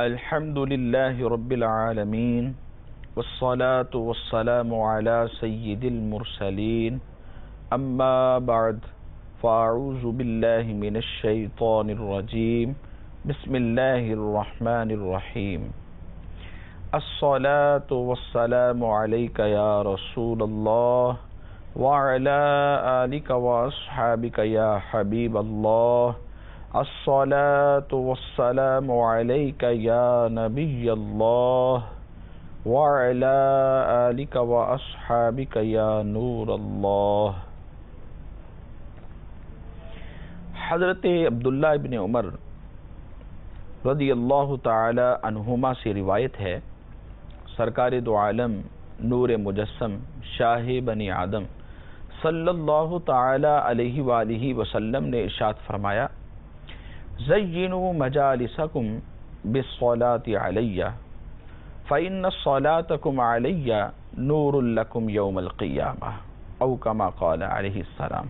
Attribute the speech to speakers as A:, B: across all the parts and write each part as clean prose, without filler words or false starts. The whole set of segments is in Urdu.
A: الحمد لله رب العالمين والصلاة والسلام على سيد المرسلين أما بعد فأعوذ بالله من الشيطان الرجيم بسم الله الرحمن الرحيم الصلاة والسلام عليك يا رسول الله وعلى آلك وأصحابك يا حبيب الله الصلاة والسلام عليك يا نبي الله وعلى آلك وأصحابك يا نور الله۔ حضرت عبداللہ ابن عمر رضی اللہ تعالی عنہما سے روایت ہے، سرکار دو عالم نور مجسم شاہ بنی آدم صلی اللہ تعالی علیہ وآلہ وسلم نے ارشاد فرمایا، زینوا مجالسکم بالصلاة علی فإن صلاتکم علی نور لکم یوم القیامہ او کما قال علیہ السلام۔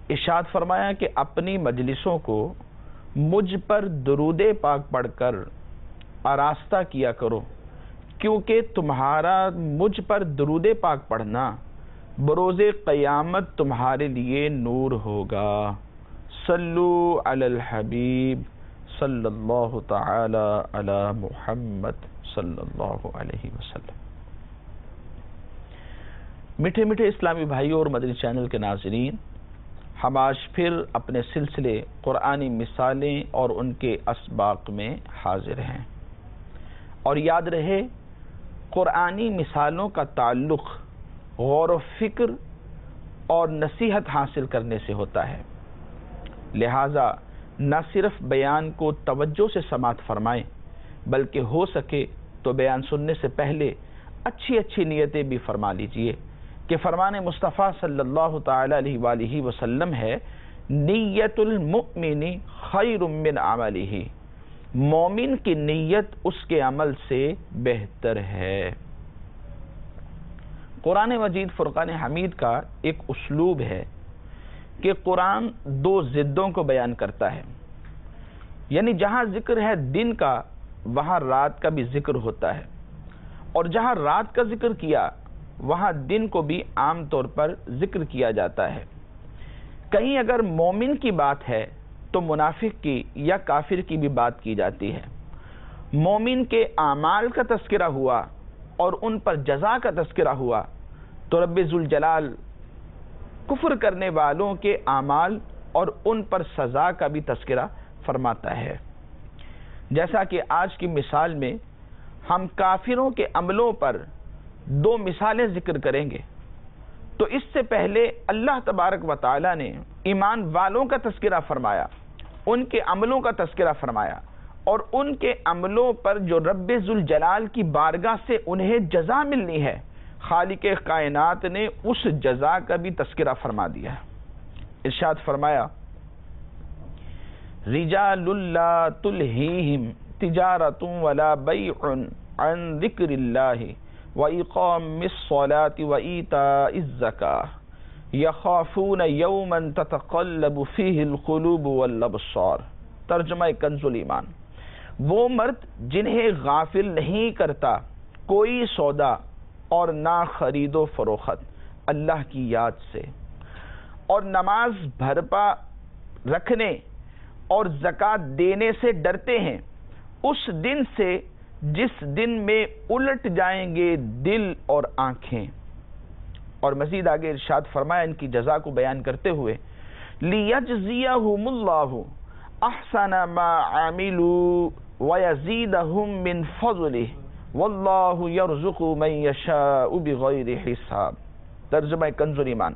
A: ارشاد فرمایا کہ اپنی مجلسوں کو مجھ پر درود پاک پڑھ کر آراستہ کیا کرو، کیونکہ تمہارا مجھ پر درود پاک پڑھنا بروز قیامت تمہارے لیے نور ہوگا۔ صلو علی الحبیب صلی اللہ تعالی علی محمد صلی اللہ علیہ وسلم۔ میٹھے میٹھے اسلامی بھائیوں اور مدنی چینل کے ناظرین، ہم آج پھر اپنے سلسلے قرآنی مثالیں اور ان کے اسباق میں حاضر ہیں، اور یاد رہے قرآنی مثالوں کا تعلق غور و فکر اور نصیحت حاصل کرنے سے ہوتا ہے، لہٰذا نہ صرف بیان کو توجہ سے سماعت فرمائیں بلکہ ہو سکے تو بیان سننے سے پہلے اچھی اچھی نیتیں بھی فرما لیجئے کہ فرمان مصطفیٰ صلی اللہ تعالی علیہ وآلہ وسلم ہے، نیت المؤمن خیر من عملہ، مومن کی نیت اس کے عمل سے بہتر ہے۔ قرآن مجید فرقان حمید کا ایک اسلوب ہے کہ قرآن دو ضدوں کو بیان کرتا ہے، یعنی جہاں ذکر ہے دن کا وہاں رات کا بھی ذکر ہوتا ہے، اور جہاں رات کا ذکر کیا وہاں دن کو بھی عام طور پر ذکر کیا جاتا ہے۔ کہیں اگر مومن کی بات ہے تو منافق کی یا کافر کی بھی بات کی جاتی ہے۔ مومن کے اعمال کا تذکرہ ہوا اور ان پر جزا کا تذکرہ ہوا تو رب ذوالجلال کفر کرنے والوں کے اعمال اور ان پر سزا کا بھی تذکرہ فرماتا ہے۔ جیسا کہ آج کی مثال میں ہم کافروں کے عملوں پر دو مثالیں ذکر کریں گے، تو اس سے پہلے اللہ تبارک و تعالی نے ایمان والوں کا تذکرہ فرمایا، ان کے عملوں کا تذکرہ فرمایا، اور ان کے عملوں پر جو رب ذوالجلال کی بارگاہ سے انہیں جزا ملنی ہے، خالق کائنات نے اس جزا کا بھی تذکرہ فرما دیا۔ ارشاد فرمایا، رجال لا تلہیہم تجارت ولا بیع عن ذکر اللہ وإقام الصلاة وإيتاء الزکاة یخافون یوما تتقلب فیہ القلوب والابصار۔ ترجمہ کنز الایمان، وہ مرد جنہیں غافل نہیں کرتا کوئی سودا اور نہ خرید و فروخت اللہ کی یاد سے، اور نماز بھرپا رکھنے اور زکوٰۃ دینے سے ڈرتے ہیں اس دن سے جس دن میں الٹ جائیں گے دل اور آنکھیں۔ اور مزید آگے ارشاد فرمایا ان کی جزا کو بیان کرتے ہوئے، لِيَجْزِيَهُمُ اللَّهُ أَحْسَنَ مَا عَمِلُوا وَيَزِيدَهُم مِّن فَضْلِهِ وَاللَّهُ يَرْزُقُ مَن يَشَاءُ بِغَيْرِ حِسَاب۔ ترجمہ کنز الایمان،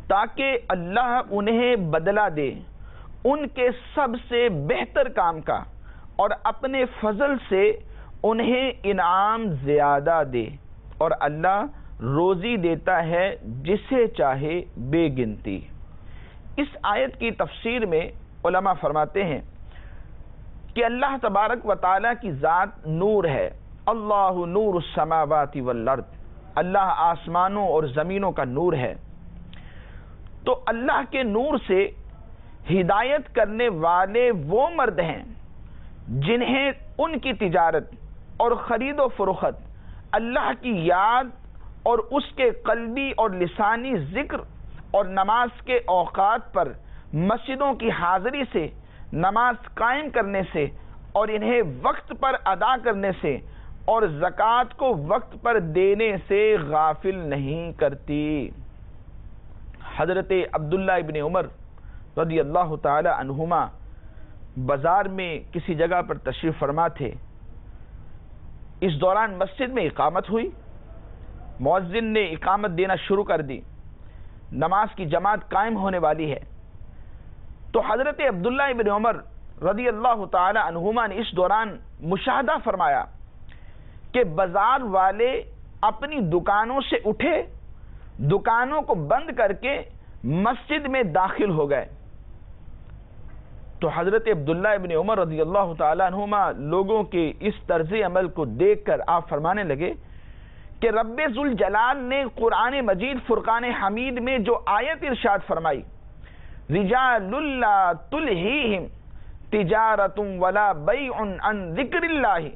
A: تاکہ اللہ انہیں بدلہ دے ان کے سب سے بہتر کام کا، اور اپنے فضل سے انہیں انعام زیادہ دے، اور اللہ روزی دیتا ہے جسے چاہے بے گنتی۔ اس آیت کی تفسیر میں علماء فرماتے ہیں کہ اللہ تبارک و تعالیٰ کی ذات نور ہے، اللہ نور السماوات والارض، اللہ آسمانوں اور زمینوں کا نور ہے۔ تو اللہ کے نور سے ہدایت کرنے والے وہ مرد ہیں جنہیں ان کی تجارت اور خرید و فروخت اللہ کی یاد اور اس کے قلبی اور لسانی ذکر اور نماز کے اوقات پر مسجدوں کی حاضری سے، نماز قائم کرنے سے اور انہیں وقت پر ادا کرنے سے اور زکوٰۃ کو وقت پر دینے سے غافل نہیں کرتی۔ حضرت عبداللہ ابن عمر رضی اللہ تعالی عنہما بازار میں کسی جگہ پر تشریف فرما تھے۔ اس دوران مسجد میں اقامت ہوئی، مؤذن نے اقامت دینا شروع کر دی، نماز کی جماعت قائم ہونے والی ہے۔ تو حضرت عبداللہ ابن عمر رضی اللہ تعالی عنہما نے اس دوران مشاہدہ فرمایا کہ بازار والے اپنی دکانوں سے اٹھے، دکانوں کو بند کر کے مسجد میں داخل ہو گئے۔ تو حضرت عبداللہ ابن عمر رضی اللہ تعالی عنہما لوگوں کے اس طرز عمل کو دیکھ کر آپ فرمانے لگے کہ رب ذوالجلال نے قرآن مجید فرقان حمید میں جو آیت ارشاد فرمائی، رجال لا تلہیہم تجارت ولا بیع عن ذکر اللہ،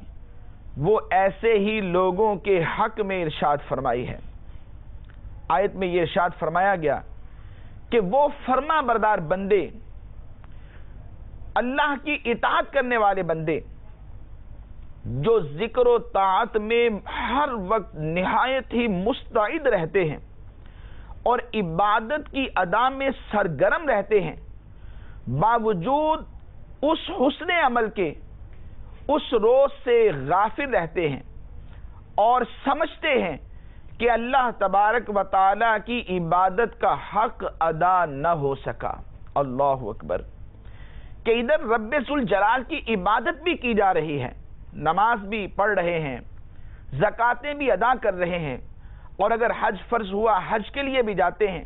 A: وہ ایسے ہی لوگوں کے حق میں ارشاد فرمائی ہے۔ آیت میں یہ ارشاد فرمایا گیا کہ وہ فرما بردار بندے، اللہ کی اطاعت کرنے والے بندے جو ذکر و طاعت میں ہر وقت نہایت ہی مستعد رہتے ہیں اور عبادت کی ادا میں سرگرم رہتے ہیں، باوجود اس حسن عمل کے اس روز سے غافل رہتے ہیں اور سمجھتے ہیں کہ اللہ تبارک و تعالی کی عبادت کا حق ادا نہ ہو سکا۔ اللہ اکبر! کہ ادھر رب ذوالجلال کی عبادت بھی کی جا رہی ہے، نماز بھی پڑھ رہے ہیں، زکاتیں بھی ادا کر رہے ہیں، اور اگر حج فرض ہوا حج کے لیے بھی جاتے ہیں،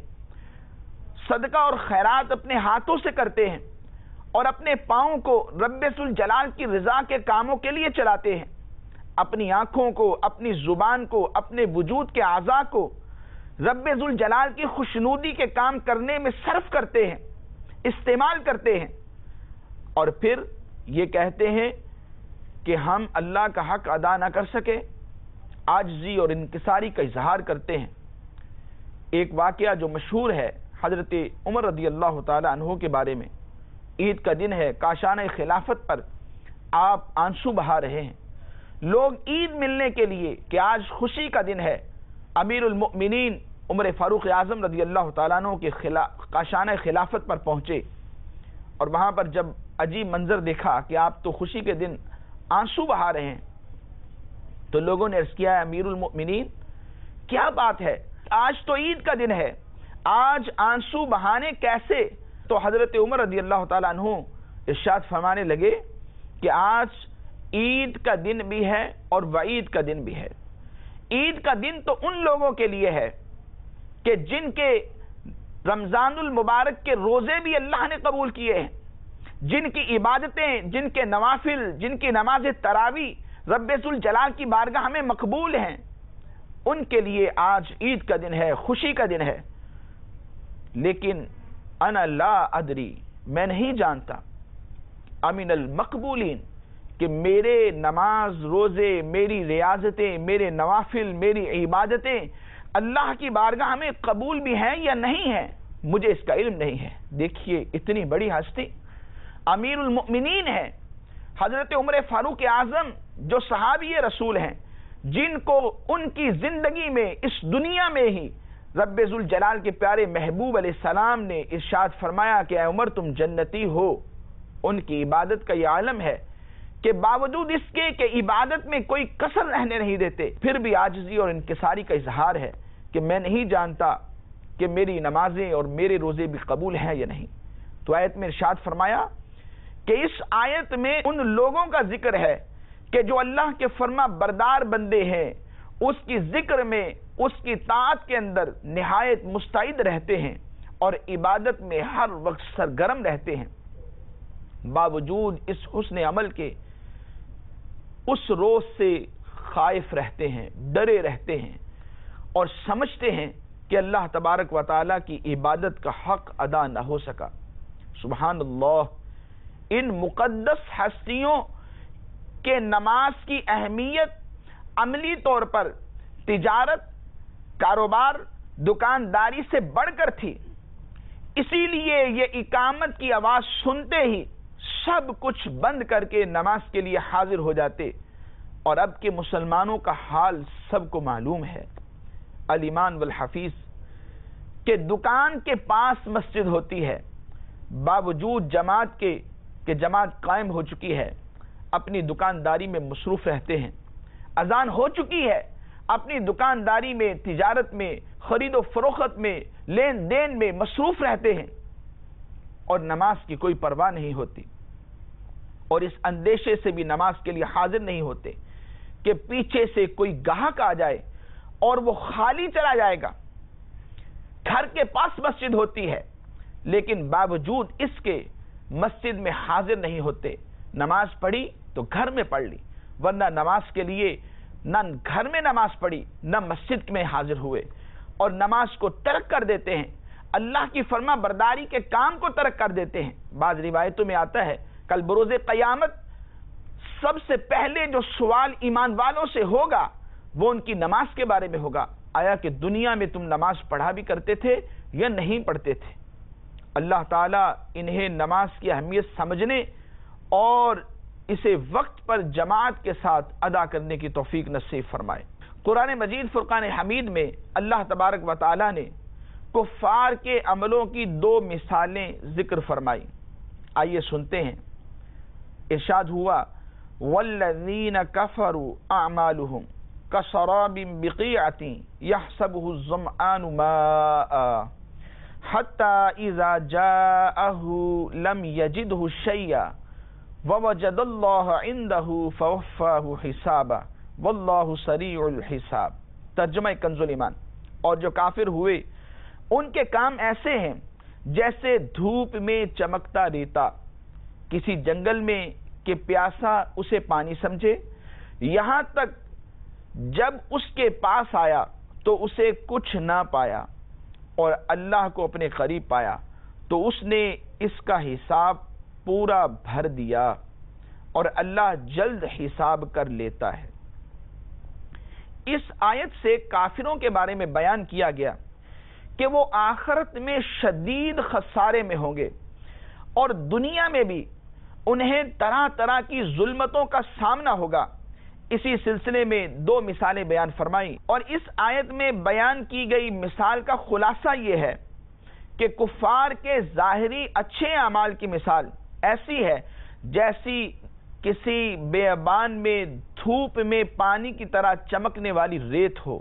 A: صدقہ اور خیرات اپنے ہاتھوں سے کرتے ہیں اور اپنے پاؤں کو رب ذوالجلال کی رضا کے کاموں کے لیے چلاتے ہیں، اپنی آنکھوں کو، اپنی زبان کو، اپنے وجود کے اعضاء کو رب ذوالجلال کی خوشنودی کے کام کرنے میں صرف کرتے ہیں، استعمال کرتے ہیں، اور پھر یہ کہتے ہیں کہ ہم اللہ کا حق ادا نہ کر سکے، عاجزی اور انکساری کا اظہار کرتے ہیں۔ ایک واقعہ جو مشہور ہے حضرت عمر رضی اللہ تعالی عنہ کے بارے میں، عید کا دن ہے، کاشانہ خلافت پر آپ آنسو بہا رہے ہیں، لوگ عید ملنے کے لیے کہ آج خوشی کا دن ہے، امیر المؤمنین عمر فاروق اعظم رضی اللہ تعالیٰ عنہ کے کاشانہ خلافت پر پہنچے، اور وہاں پر جب عجیب منظر دیکھا کہ آپ تو خوشی کے دن آنسو بہا رہے ہیں، تو لوگوں نے عرض کیا، امیر المؤمنین کیا بات ہے، آج تو عید کا دن ہے، آج آنسو بہانے کیسے؟ تو حضرت عمر رضی اللہ تعالیٰ عنہ ارشاد فرمانے لگے کہ آج عید کا دن بھی ہے اور وعید کا دن بھی ہے۔ عید کا دن تو ان لوگوں کے لیے ہے کہ جن کے رمضان المبارک کے روزے بھی اللہ نے قبول کیے ہیں، جن کی عبادتیں، جن کے نوافل، جن کی نماز تراویح رب ذوالجلال کی بارگاہ میں مقبول ہیں، ان کے لیے آج عید کا دن ہے، خوشی کا دن ہے۔ لیکن انا لا ادری، میں نہیں جانتا، امن المقبولین، کہ میرے نماز، روزے، میری ریاضتیں، میرے نوافل، میری عبادتیں اللہ کی بارگاہ میں قبول بھی ہیں یا نہیں ہیں، مجھے اس کا علم نہیں ہے۔ دیکھیے اتنی بڑی ہستی امیر المؤمنین ہے، حضرت عمر فاروق اعظم جو صحابی رسول ہیں، جن کو ان کی زندگی میں اس دنیا میں ہی رب ذوالجلال کے پیارے محبوب علیہ السلام نے ارشاد فرمایا کہ اے عمر تم جنتی ہو، ان کی عبادت کا یہ عالم ہے کہ باوجود اس کے کہ عبادت میں کوئی کسر رہنے نہیں دیتے، پھر بھی عاجزی اور انکساری کا اظہار ہے کہ میں نہیں جانتا کہ میری نمازیں اور میرے روزے بھی قبول ہیں یا نہیں۔ تو آیت میں ارشاد فرمایا کہ اس آیت میں ان لوگوں کا ذکر ہے کہ جو اللہ کے فرما بردار بندے ہیں، اس کی ذکر میں، اس کی طاعت کے اندر نہایت مستعد رہتے ہیں اور عبادت میں ہر وقت سرگرم رہتے ہیں، باوجود اس حسن عمل کے اس روز سے خائف رہتے ہیں، ڈرے رہتے ہیں اور سمجھتے ہیں کہ اللہ تبارک و تعالیٰ کی عبادت کا حق ادا نہ ہو سکا۔ سبحان اللہ! ان مقدس ہستیوں کہ نماز کی اہمیت عملی طور پر تجارت، کاروبار، دکانداری سے بڑھ کر تھی، اسی لیے یہ اقامت کی آواز سنتے ہی سب کچھ بند کر کے نماز کے لیے حاضر ہو جاتے۔ اور اب کے مسلمانوں کا حال سب کو معلوم ہے، الایمان والحفیظ، کہ دکان کے پاس مسجد ہوتی ہے، باوجود جماعت کے کہ جماعت قائم ہو چکی ہے، اپنی دکانداری میں مصروف رہتے ہیں، اذان ہو چکی ہے، اپنی دکانداری میں، تجارت میں، خرید و فروخت میں، لین دین میں مصروف رہتے ہیں، اور نماز کی کوئی پرواہ نہیں ہوتی، اور اس اندیشے سے بھی نماز کے لیے حاضر نہیں ہوتے کہ پیچھے سے کوئی گاہک آ جائے اور وہ خالی چلا جائے گا۔ گھر کے پاس مسجد ہوتی ہے، لیکن باوجود اس کے مسجد میں حاضر نہیں ہوتے۔ نماز پڑھی تو گھر میں پڑھ لی، ورنہ نماز کے لیے نہ گھر میں نماز پڑھی، نہ مسجد میں حاضر ہوئے، اور نماز کو ترک کر دیتے ہیں، اللہ کی فرما برداری کے کام کو ترک کر دیتے ہیں۔ بعض روایتوں میں آتا ہے کل بروز قیامت سب سے پہلے جو سوال ایمان والوں سے ہوگا وہ ان کی نماز کے بارے میں ہوگا، آیا کہ دنیا میں تم نماز پڑھا بھی کرتے تھے یا نہیں پڑھتے تھے؟ اللہ تعالیٰ انہیں نماز کی اہمیت سمجھنے اور اسے وقت پر جماعت کے ساتھ ادا کرنے کی توفیق نصیب فرمائے۔ قرآن مجید فرقان حمید میں اللہ تبارک و تعالیٰ نے کفار کے عملوں کی 2 مثالیں ذکر فرمائی، آئیے سنتے ہیں۔ ارشاد ہوا والذین کفروا اعمالهم کسراب بقیعۃ یحسبہ الظمآن ماء حتی اذا جاءہ لم یجدہ شیئا ووجد اللہ عندہ فوفاہ حسابا واللہ سریع الحساب۔ ترجمہ کنز الایمان۔ اور جو کافر ہوئے ان کے کام ایسے ہیں جیسے دھوپ میں چمکتا ریتا، کسی جنگل میں کہ پیاسا اسے پانی سمجھے، یہاں تک جب اس کے پاس آیا تو اسے کچھ نہ پایا، اور اللہ کو اپنے قریب پایا تو اس نے اس کا حساب پورا بھر دیا، اور اللہ جلد حساب کر لیتا ہے۔ اس آیت سے کافروں کے بارے میں بیان کیا گیا کہ وہ آخرت میں شدید خسارے میں ہوں گے، اور دنیا میں بھی انہیں طرح طرح کی ظلمتوں کا سامنا ہوگا۔ اسی سلسلے میں 2 مثالیں بیان فرمائی، اور اس آیت میں بیان کی گئی مثال کا خلاصہ یہ ہے کہ کفار کے ظاہری اچھے اعمال کی مثال ایسی ہے جیسی کسی بیابان میں دھوپ میں پانی کی طرح چمکنے والی ریت ہو۔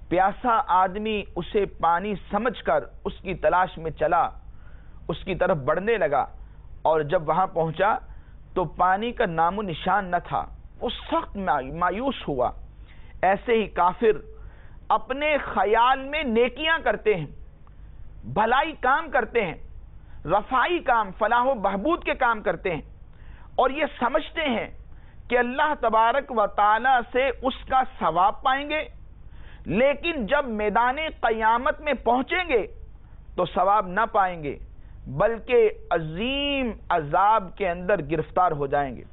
A: پیاسا آدمی اسے پانی سمجھ کر اس کی تلاش میں چلا، اس کی طرف بڑھنے لگا، اور جب وہاں پہنچا تو پانی کا نام و نشان نہ تھا، وہ سخت مایوس ہوا۔ ایسے ہی کافر اپنے خیال میں نیکیاں کرتے ہیں، بھلائی کام کرتے ہیں، رفائی کام، فلاح و بہبود کے کام کرتے ہیں، اور یہ سمجھتے ہیں کہ اللہ تبارک و تعالی سے اس کا ثواب پائیں گے، لیکن جب میدان قیامت میں پہنچیں گے تو ثواب نہ پائیں گے، بلکہ عظیم عذاب کے اندر گرفتار ہو جائیں گے،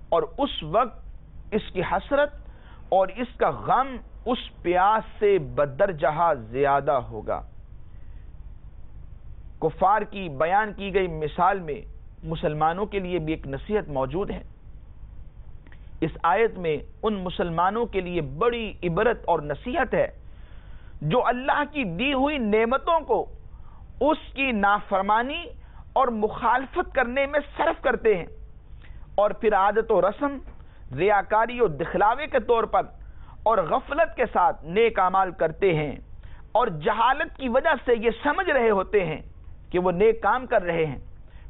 A: اور اس وقت اس کی حسرت اور اس کا غم اس پیاس سے بدرجہ زیادہ ہوگا۔ کفار کی بیان کی گئی مثال میں مسلمانوں کے لیے بھی ایک نصیحت موجود ہے۔ اس آیت میں ان مسلمانوں کے لیے بڑی عبرت اور نصیحت ہے جو اللہ کی دی ہوئی نعمتوں کو اس کی نافرمانی اور مخالفت کرنے میں صرف کرتے ہیں، اور پھر عادت و رسم، ریاکاری و دکھلاوے کے طور پر اور غفلت کے ساتھ نیک اعمال کرتے ہیں، اور جہالت کی وجہ سے یہ سمجھ رہے ہوتے ہیں کہ وہ نیک کام کر رہے ہیں،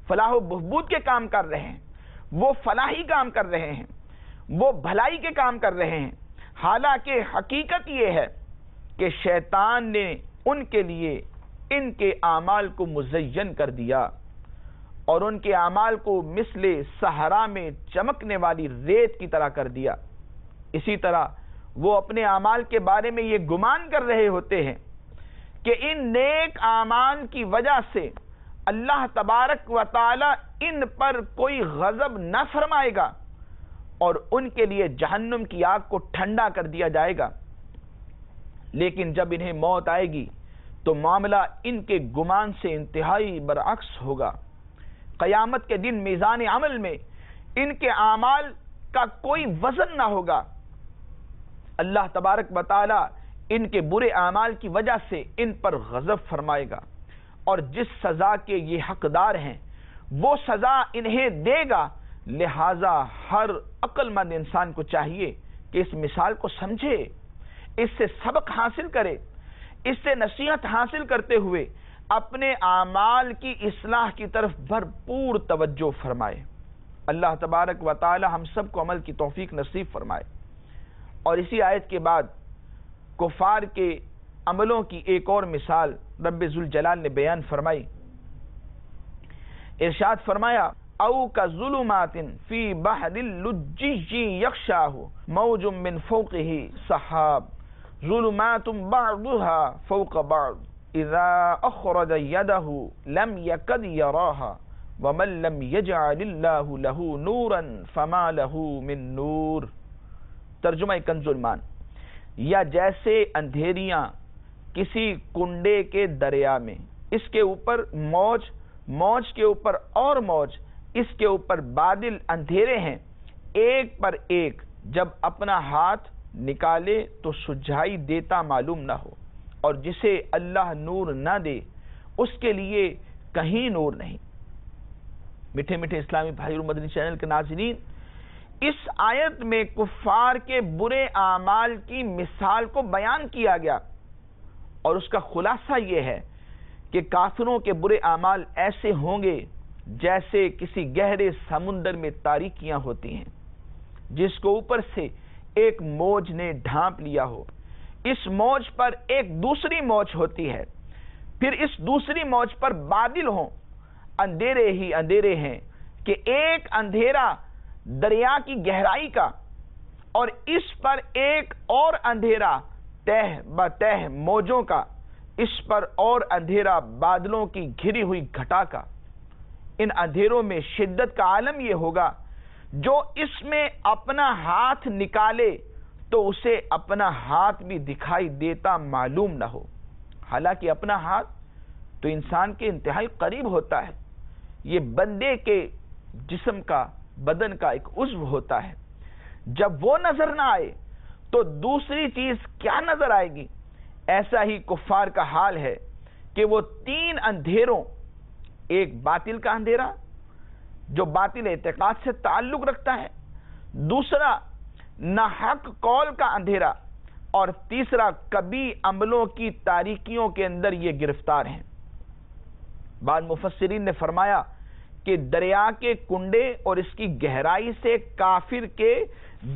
A: فلاح و بہبود کے کام کر رہے ہیں، وہ فلاحی کام کر رہے ہیں، وہ بھلائی کے کام کر رہے ہیں، حالانکہ حقیقت یہ ہے کہ شیطان نے ان کے لیے ان کے اعمال کو مزین کر دیا، اور ان کے اعمال کو مثل صحرا میں چمکنے والی ریت کی طرح کر دیا۔ اسی طرح وہ اپنے اعمال کے بارے میں یہ گمان کر رہے ہوتے ہیں کہ ان نیک اعمال کی وجہ سے اللہ تبارک و تعالی ان پر کوئی غضب نہ فرمائے گا، اور ان کے لیے جہنم کی آگ کو ٹھنڈا کر دیا جائے گا۔ لیکن جب انہیں موت آئے گی تو معاملہ ان کے گمان سے انتہائی برعکس ہوگا۔ قیامت کے دن میزان عمل میں ان کے اعمال کا کوئی وزن نہ ہوگا۔ اللہ تبارک و تعالی ان کے برے اعمال کی وجہ سے ان پر غضب فرمائے گا، اور جس سزا کے یہ حقدار ہیں وہ سزا انہیں دے گا۔ لہذا ہر عقل مند انسان کو چاہیے کہ اس مثال کو سمجھے، اس سے سبق حاصل کرے، اس سے نصیحت حاصل کرتے ہوئے اپنے اعمال کی اصلاح کی طرف بھرپور توجہ فرمائے۔ اللہ تبارک و تعالی ہم سب کو عمل کی توفیق نصیب فرمائے۔ اور اسی آیت کے بعد کفار کے عملوں کی ایک اور مثال رب ذوالجلال نے بیان فرمائی۔ ارشاد فرمایا او کظلمات فی بحر لجی یغشاہ موج من فوقہ سحاب ظلمات بعضها فوق بعض اذا اخرج یدہ لم یکد یراہا ومن لم یجعل اللہ له نورا فما له من نور۔ ترجمہ کنز المان، یا جیسے اندھیریاں کسی کنڈے کے دریا میں، اس کے اوپر موج، موج کے اوپر اور موج، اس کے اوپر بادل اندھیرے ہیں، ایک پر ایک جب اپنا ہاتھ نکالے تو سجھائی دیتا معلوم نہ ہو، اور جسے اللہ نور نہ دے اس کے لیے کہیں نور نہیں۔ میٹھے میٹھے اسلامی بھائی اور مدنی چینل کے ناظرین، اس آیت میں کفار کے برے اعمال کی مثال کو بیان کیا گیا، اور اس کا خلاصہ یہ ہے کہ کافروں کے برے اعمال ایسے ہوں گے جیسے کسی گہرے سمندر میں تاریکیاں ہوتی ہیں جس کو اوپر سے ایک موج نے ڈھانپ لیا ہو، اس موج پر ایک دوسری موج ہوتی ہے، پھر اس دوسری موج پر بادل ہوں، اندھیرے ہی اندھیرے ہیں کہ ایک اندھیرا دریا کی گہرائی کا، اور اس پر ایک اور اندھیرا تہ بتہ موجوں کا، اس پر اور اندھیرا بادلوں کی گھری ہوئی گھٹا کا۔ ان اندھیروں میں شدت کا عالم یہ ہوگا جو اس میں اپنا ہاتھ نکالے تو اسے اپنا ہاتھ بھی دکھائی دیتا معلوم نہ ہو، حالانکہ اپنا ہاتھ تو انسان کے انتہائی قریب ہوتا ہے، یہ بندے کے جسم کا، بدن کا ایک عضو ہوتا ہے۔ جب وہ نظر نہ آئے تو دوسری چیز کیا نظر آئے گی؟ ایسا ہی کفار کا حال ہے کہ وہ تین اندھیروں، ایک باطل کا اندھیرا جو باطل اعتقاد سے تعلق رکھتا ہے، دوسرا ناحق قول کا اندھیرا، اور تیسرا کبھی عملوں کی تاریکیوں کے اندر یہ گرفتار ہیں۔ بعض مفسرین نے فرمایا کہ دریا کے کنڈے اور اس کی گہرائی سے کافر کے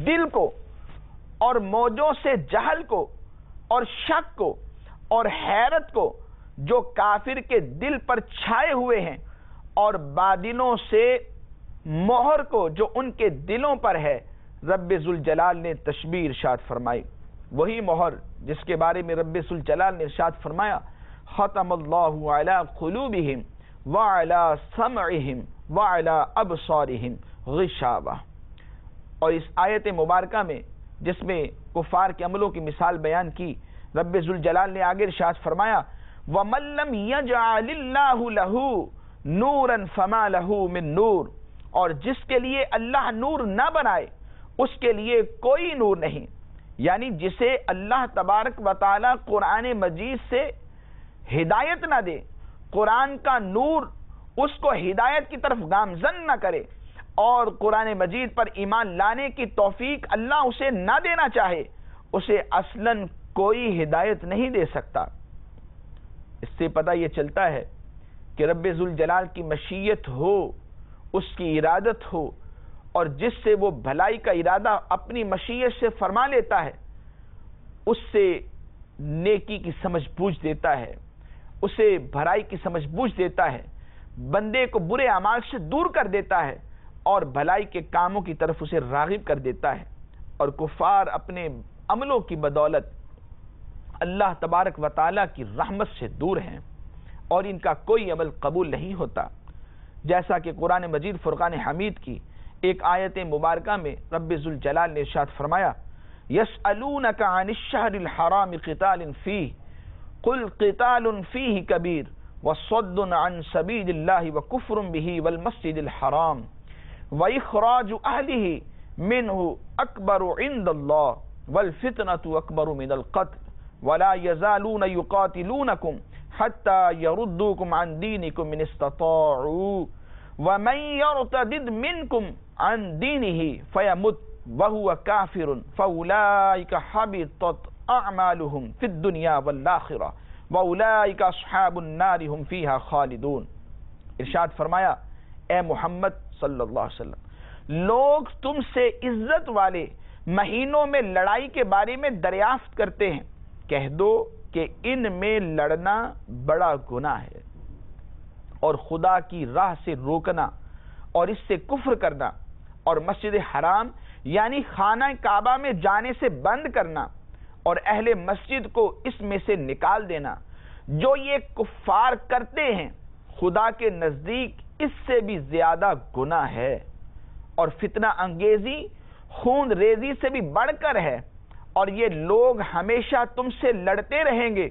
A: دل کو، اور موجوں سے جہل کو اور شک کو اور حیرت کو جو کافر کے دل پر چھائے ہوئے ہیں، اور بادلوں سے مہر کو جو ان کے دلوں پر ہے، رب ذوالجلال نے تشبیہ ارشاد فرمائی۔ وہی مہر جس کے بارے میں رب ذوالجلال نے ارشاد فرمایا ختم اللہ علی قلوبہم وعلی سمعہم وعلی ابصارہم غشاوہ۔ اور اس آیت مبارکہ میں جس میں کفار کے عملوں کی مثال بیان کی، رب ذوالجلال نے آگے ارشاد فرمایا وَمَن لَّمْ يَجْعَلِ اللَّهُ لَهُ نُورًا فَمَا لَهُ مِن نُور، اور جس کے لیے اللہ نور نہ بنائے اس کے لیے کوئی نور نہیں، یعنی جسے اللہ تبارک و تعالی قرآن مجید سے ہدایت نہ دے، قرآن کا نور اس کو ہدایت کی طرف گامزن نہ کرے، اور قرآن مجید پر ایمان لانے کی توفیق اللہ اسے نہ دینا چاہے، اسے اصلاً کوئی ہدایت نہیں دے سکتا۔ اس سے پتہ یہ چلتا ہے کہ رب ذوالجلال کی مشیت ہو، اس کی ارادت ہو، اور جس سے وہ بھلائی کا ارادہ اپنی مشیت سے فرما لیتا ہے، اس سے نیکی کی سمجھ بوجھ دیتا ہے، اسے بھلائی کی سمجھ بوجھ دیتا ہے، بندے کو برے اعمال سے دور کر دیتا ہے اور بھلائی کے کاموں کی طرف اسے راغب کر دیتا ہے۔ اور کفار اپنے عملوں کی بدولت اللہ تبارک و تعالیٰ کی رحمت سے دور ہیں، اور ان کا کوئی عمل قبول نہیں ہوتا، جیسا کہ قرآن مجید فرقان حمید کی ایک آیت مبارکہ میں رب ذوالجلال نے ارشاد فرمایا یسألونک عن الشہر الحرام قتال فیہ قل قتال فیہ کبیر وصد عن سبیل اللہ وکفر بہ والمسجد الحرام واخراج اہلہ منہ اکبر عند اللہ والفتنة اکبر من القتل ولا يزالون يقاتلونكم حتى يردوكم عن دينكم إن استطاعوا ومن يرتد منكم عن دينه فيمت وهو كافر فأولئك حبطت أعمالهم في الدنيا والآخرة وأولئك أصحاب النار هم فيها خالدون. ارشاد فرمایا اے محمد صلی اللہ علیہ وسلم، لوگ تم سے عزت والے مہینوں میں لڑائی کے بارے میں دریافت کرتے ہیں، کہہ دو کہ ان میں لڑنا بڑا گناہ ہے، اور خدا کی راہ سے روکنا اور اس سے کفر کرنا اور مسجد حرام یعنی خانہ کعبہ میں جانے سے بند کرنا اور اہل مسجد کو اس میں سے نکال دینا، جو یہ کفار کرتے ہیں خدا کے نزدیک اس سے بھی زیادہ گناہ ہے، اور فتنہ انگیزی خون ریزی سے بھی بڑھ کر ہے، اور یہ لوگ ہمیشہ تم سے لڑتے رہیں گے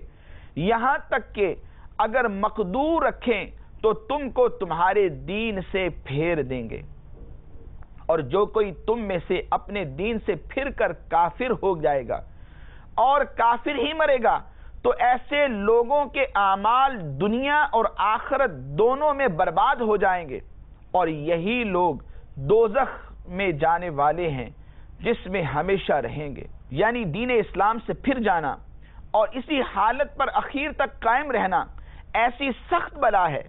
A: یہاں تک کہ اگر مقدور رکھیں تو تم کو تمہارے دین سے پھیر دیں گے، اور جو کوئی تم میں سے اپنے دین سے پھر کر کافر ہو جائے گا اور کافر ہی مرے گا تو ایسے لوگوں کے اعمال دنیا اور آخرت دونوں میں برباد ہو جائیں گے، اور یہی لوگ دوزخ میں جانے والے ہیں جس میں ہمیشہ رہیں گے. یعنی دین اسلام سے پھر جانا اور اسی حالت پر اخیر تک قائم رہنا ایسی سخت بلا ہے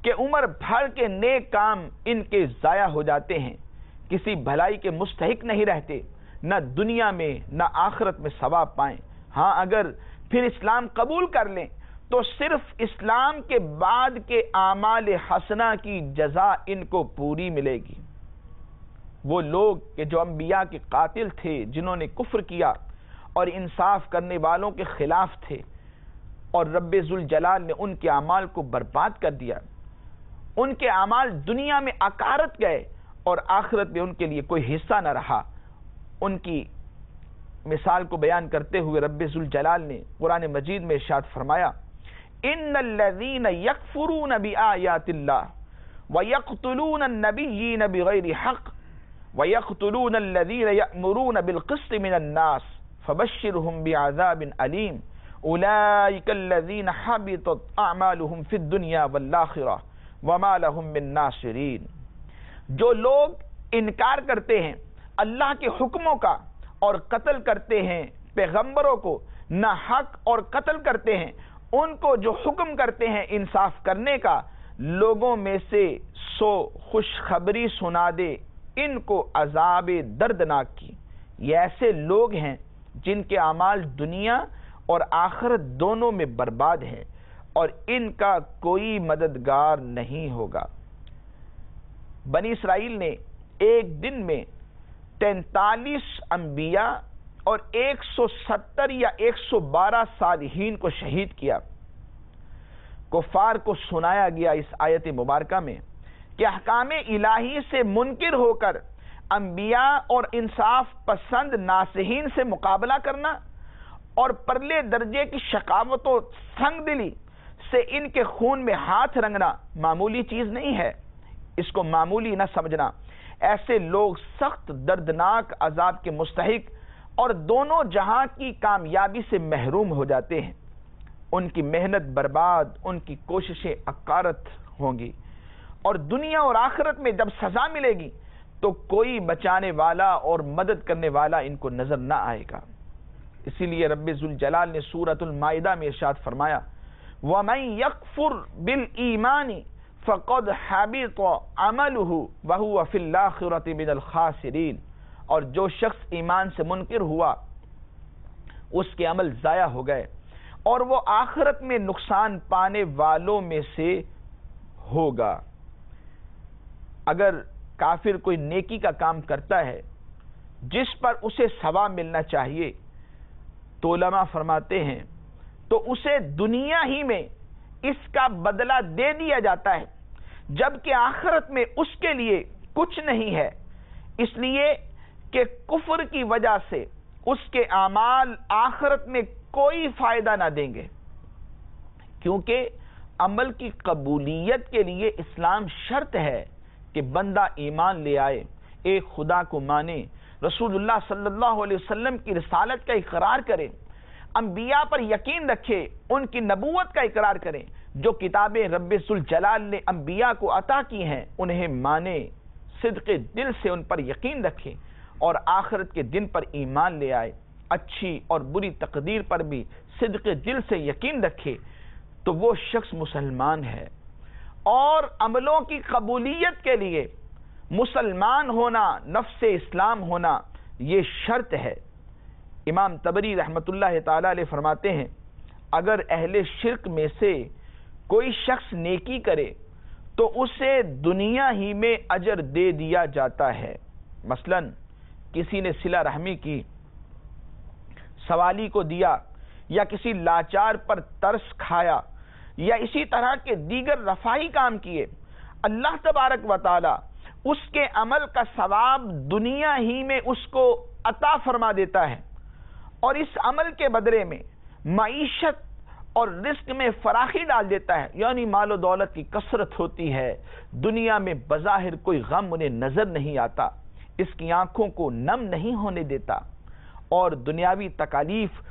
A: کہ عمر بھر کے نیک کام ان کے ضائع ہو جاتے ہیں، کسی بھلائی کے مستحق نہیں رہتے، نہ دنیا میں نہ آخرت میں ثواب پائیں. ہاں اگر پھر اسلام قبول کر لیں تو صرف اسلام کے بعد کے اعمال حسنہ کی جزا ان کو پوری ملے گی. وہ لوگ کہ جو انبیاء کے قاتل تھے، جنہوں نے کفر کیا اور انصاف کرنے والوں کے خلاف تھے، اور رب ذوالجلال نے ان کے اعمال کو برباد کر دیا، ان کے اعمال دنیا میں اکارت گئے اور آخرت میں ان کے لیے کوئی حصہ نہ رہا. ان کی مثال کو بیان کرتے ہوئے رب ذوالجلال نے قرآن مجید میں ارشاد فرمایا ان الذین یکفرون بآیات اللہ ویقتلون النبیین بغیر حق وَيَقْتُلُونَ الَّذِينَ يَأْمُرُونَ بِالْقِسْطِ مِنَ النَّاسِ فَبَشِّرْهُمْ بِعَذَابٍ أَلِيمٍ أُولَئِكَ الَّذِينَ حَبِطَتْ أَعْمَالُهُمْ فِي الدُّنْيَا وَالْآخِرَةِ وَمَا لَهُم مِّن نَّاصِرِينَ. جو لوگ انکار کرتے ہیں اللہ کے حکموں کا اور قتل کرتے ہیں پیغمبروں کو نہ حق اور قتل کرتے ہیں ان کو جو حکم کرتے ہیں انصاف کرنے کا، لوگوں میں سے سو خوشخبری سنا دے ان کو عذاب دردناک کی. یہ ایسے لوگ ہیں جن کے اعمال دنیا اور آخرت دونوں میں برباد ہیں اور ان کا کوئی مددگار نہیں ہوگا. بنی اسرائیل نے ایک دن میں 43 انبیاء اور 170 یا 112 صالحین کو شہید کیا. کفار کو سنایا گیا اس آیت مبارکہ میں کہ احکام الہی سے منکر ہو کر انبیاء اور انصاف پسند ناصحین سے مقابلہ کرنا اور پرلے درجے کی شقاوت و سنگ دلی سے ان کے خون میں ہاتھ رنگنا معمولی چیز نہیں ہے. اس کو معمولی نہ سمجھنا. ایسے لوگ سخت دردناک عذاب کے مستحق اور دونوں جہاں کی کامیابی سے محروم ہو جاتے ہیں. ان کی محنت برباد، ان کی کوششیں اکارت ہوں گی، اور دنیا اور آخرت میں جب سزا ملے گی تو کوئی بچانے والا اور مدد کرنے والا ان کو نظر نہ آئے گا. اسی لیے رب ذوالجلال نے سورۃ المائدہ میں ارشاد فرمایا وَمَن يَكْفُرْ بِالْإِيمَانِ فَقَدْ حَبِطَ عَمَلُهُ وَهُوَ فِي الْآخِرَةِ مِنَ الْخَاسِرِينَ. اور جو شخص ایمان سے منکر ہوا اس کے عمل ضائع ہو گئے اور وہ آخرت میں نقصان پانے والوں میں سے ہوگا. اگر کافر کوئی نیکی کا کام کرتا ہے جس پر اسے ثواب ملنا چاہیے تو علماء فرماتے ہیں تو اسے دنیا ہی میں اس کا بدلہ دے دیا جاتا ہے، جبکہ آخرت میں اس کے لیے کچھ نہیں ہے. اس لیے کہ کفر کی وجہ سے اس کے اعمال آخرت میں کوئی فائدہ نہ دیں گے، کیونکہ عمل کی قبولیت کے لیے اسلام شرط ہے کہ بندہ ایمان لے آئے، ایک خدا کو مانے، رسول اللہ صلی اللہ علیہ وسلم کی رسالت کا اقرار کرے، انبیاء پر یقین رکھے، ان کی نبوت کا اقرار کریں، جو کتابیں رب ذوالجلال نے انبیاء کو عطا کی ہیں انہیں مانے، صدق دل سے ان پر یقین رکھے اور آخرت کے دن پر ایمان لے آئے، اچھی اور بری تقدیر پر بھی صدق دل سے یقین رکھے، تو وہ شخص مسلمان ہے۔ اور عملوں کی قبولیت کے لیے مسلمان ہونا، نفس اسلام ہونا، یہ شرط ہے۔ امام طبری رحمت اللہ تعالی علیہ فرماتے ہیں، اگر اہل شرک میں سے کوئی شخص نیکی کرے تو اسے دنیا ہی میں اجر دے دیا جاتا ہے۔ مثلا کسی نے صلہ رحمی کی، سوالی کو دیا، یا کسی لاچار پر ترس کھایا، یا اسی طرح کے دیگر رفاہی کام کیے، اللہ تبارک و تعالی اس کے عمل کا ثواب دنیا ہی میں اس کو عطا فرما دیتا ہے، اور اس عمل کے بدلے میں معیشت اور رزق میں فراخی ڈال دیتا ہے، یعنی مال و دولت کی کثرت ہوتی ہے، دنیا میں بظاہر کوئی غم انہیں نظر نہیں آتا، اس کی آنکھوں کو نم نہیں ہونے دیتا، اور دنیاوی تکالیف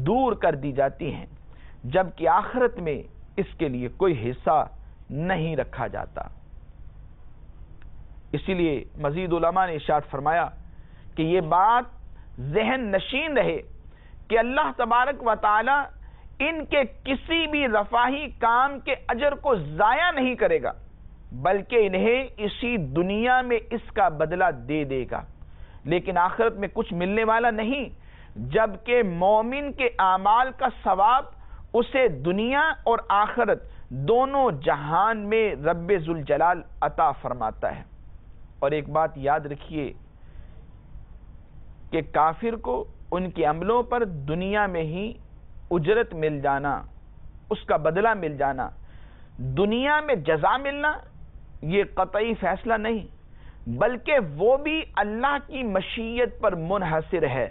A: دور کر دی جاتی ہیں، جبکہ آخرت میں اس کے لیے کوئی حصہ نہیں رکھا جاتا۔ اسی لیے مزید علماء نے ارشاد فرمایا کہ یہ بات ذہن نشین رہے کہ اللہ تبارک و تعالی ان کے کسی بھی رفاہی کام کے اجر کو ضائع نہیں کرے گا، بلکہ انہیں اسی دنیا میں اس کا بدلہ دے دے گا، لیکن آخرت میں کچھ ملنے والا نہیں، جبکہ مومن کے اعمال کا ثواب اسے دنیا اور آخرت دونوں جہان میں رب ذوالجلال عطا فرماتا ہے۔ اور ایک بات یاد رکھیے کہ کافر کو ان کے عملوں پر دنیا میں ہی اجرت مل جانا، اس کا بدلہ مل جانا، دنیا میں جزا ملنا، یہ قطعی فیصلہ نہیں، بلکہ وہ بھی اللہ کی مشیت پر منحصر ہے،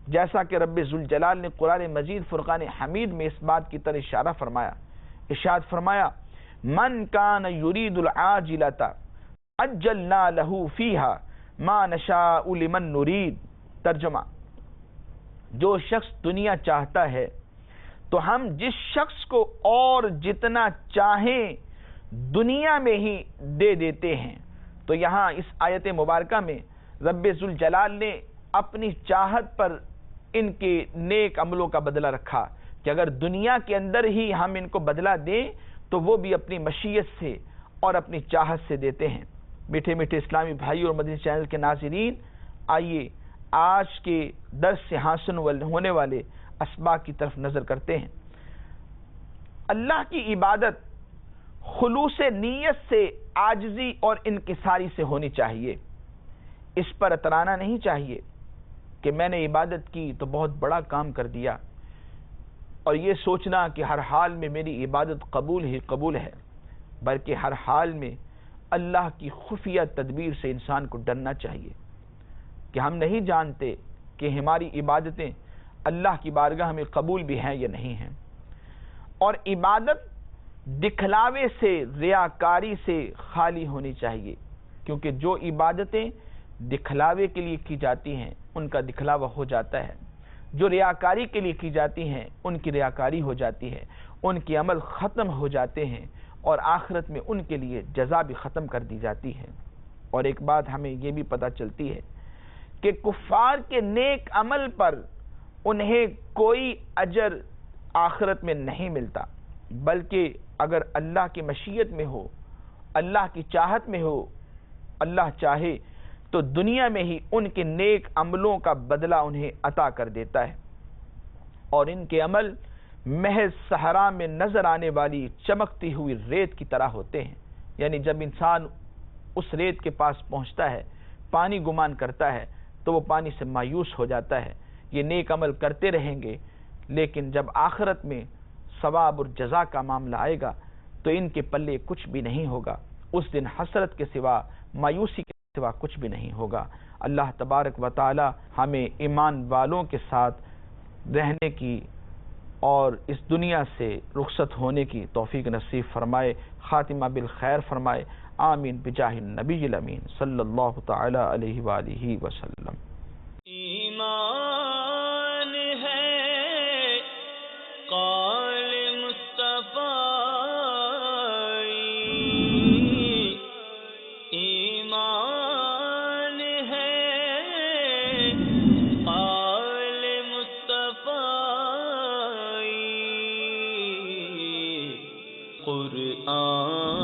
A: جیسا کہ رب ذوالجلال نے قرآن مجید فرقان حمید میں اس بات کی طرف اشارہ فرمایا۔ ارشاد فرمایا، من کان یرید العاجلۃ عجلنا له فیہا ما نشاء لمن نرید۔ ترجمہ، جو شخص دنیا چاہتا ہے تو ہم جس شخص کو اور جتنا چاہیں دنیا میں ہی دے دیتے ہیں۔ تو یہاں اس آیت مبارکہ میں رب ذوالجلال نے اپنی چاہت پر ان کے نیک عملوں کا بدلہ رکھا کہ اگر دنیا کے اندر ہی ہم ان کو بدلہ دیں تو وہ بھی اپنی مشیت سے اور اپنی چاہت سے دیتے ہیں۔ میٹھے میٹھے اسلامی بھائی اور مدنی چینل کے ناظرین، آئیے آج کے درس سے حاصل ہونے والے اسباق کی طرف نظر کرتے ہیں۔ اللہ کی عبادت خلوص نیت سے، عاجزی اور انکساری سے ہونی چاہیے۔ اس پر اترانا نہیں چاہیے کہ میں نے عبادت کی تو بہت بڑا کام کر دیا، اور یہ سوچنا کہ ہر حال میں میری عبادت قبول ہی قبول ہے، بلکہ ہر حال میں اللہ کی خفیہ تدبیر سے انسان کو ڈرنا چاہیے کہ ہم نہیں جانتے کہ ہماری عبادتیں اللہ کی بارگاہ میں قبول بھی ہیں یا نہیں ہیں۔ اور عبادت دکھلاوے سے، ریاکاری سے خالی ہونی چاہیے، کیونکہ جو عبادتیں دکھلاوے کے لیے کی جاتی ہیں ان کا دکھلاوا ہو جاتا ہے، جو ریاکاری کے لیے کی جاتی ہیں ان کی ریاکاری ہو جاتی ہے، ان کے عمل ختم ہو جاتے ہیں، اور آخرت میں ان کے لیے جزا بھی ختم کر دی جاتی ہے۔ اور ایک بات ہمیں یہ بھی پتہ چلتی ہے کہ کفار کے نیک عمل پر انہیں کوئی اجر آخرت میں نہیں ملتا، بلکہ اگر اللہ کی مشیت میں ہو، اللہ کی چاہت میں ہو، اللہ چاہے تو دنیا میں ہی ان کے نیک عملوں کا بدلہ انہیں عطا کر دیتا ہے، اور ان کے عمل محض صحرا میں نظر آنے والی چمکتی ہوئی ریت کی طرح ہوتے ہیں۔ یعنی جب انسان اس ریت کے پاس پہنچتا ہے، پانی گمان کرتا ہے تو وہ پانی سے مایوس ہو جاتا ہے۔ یہ نیک عمل کرتے رہیں گے، لیکن جب آخرت میں ثواب اور جزا کا معاملہ آئے گا تو ان کے پلے کچھ بھی نہیں ہوگا۔ اس دن حسرت کے سوا مایوسی کے سوا کچھ بھی نہیں ہوگا۔ اللہ تبارک و تعالی ہمیں ایمان والوں کے ساتھ رہنے کی اور اس دنیا سے رخصت ہونے کی توفیق نصیب فرمائے، خاتمہ بالخیر فرمائے، آمین بجاہ النبی الامین صلی اللہ تعالی علیہ وآلہ وسلم۔
B: ایمان ہے قول مصطفیٰ، ایمان ہے قول مصطفیٰ، قرآن